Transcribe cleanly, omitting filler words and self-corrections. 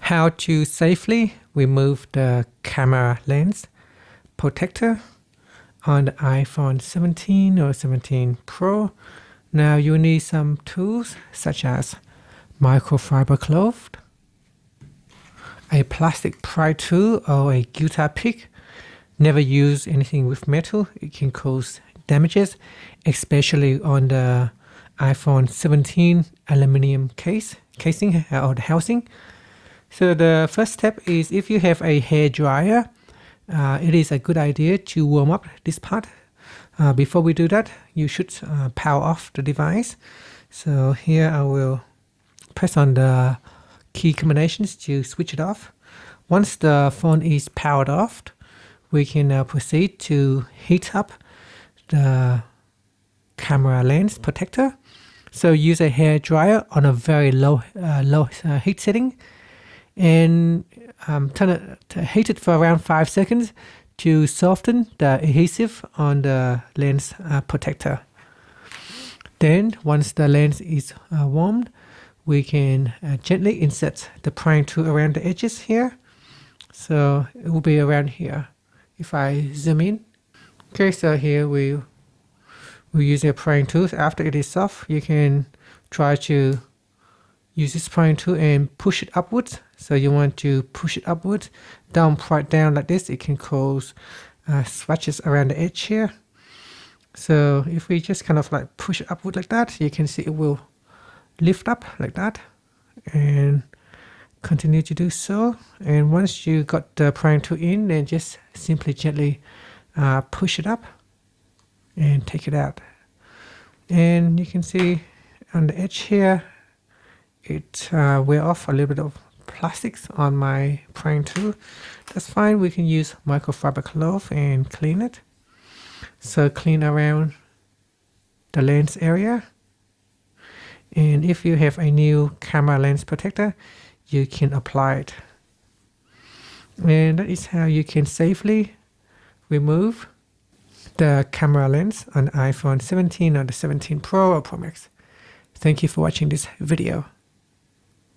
How to safely remove the camera lens protector on the iPhone 17 or 17 Pro. Now you need some tools such as microfiber cloth, a plastic pry tool or a guitar pick. Never use anything with metal, it can cause damages, especially on the iPhone 17 aluminum casing or the housing. So the first step is, if you have a hair dryer, it is a good idea to warm up this part. Before we do that, you should power off the device. So here I will press on the key combinations to switch it off. Once the phone is powered off, we can now proceed to heat up the camera lens protector. So use a hair dryer on a very low heat setting, and heat it for around 5 seconds to soften the adhesive on the lens protector. Then once the lens is warmed, we can gently insert the prying tool around the edges here. So it will be around here if I zoom in. Okay, so here we use a prying tool. After it is soft, you can try to use this prying tool and push it upwards. So you want to push it upwards, right down like this. It can cause scratches around the edge here. So if we just kind of like push it upward like that, you can see it will lift up like that, and continue to do so. And once you got the prying tool in, then just simply gently push it up and take it out. And you can see on the edge here, it wear off a little bit of plastics on my prying tool. That's fine. We can use microfiber cloth and clean it. So clean around the lens area. And if you have a new camera lens protector, you can apply it. And that is how you can safely remove the camera lens on iPhone 17 or the 17 Pro or Pro Max. Thank you for watching this video.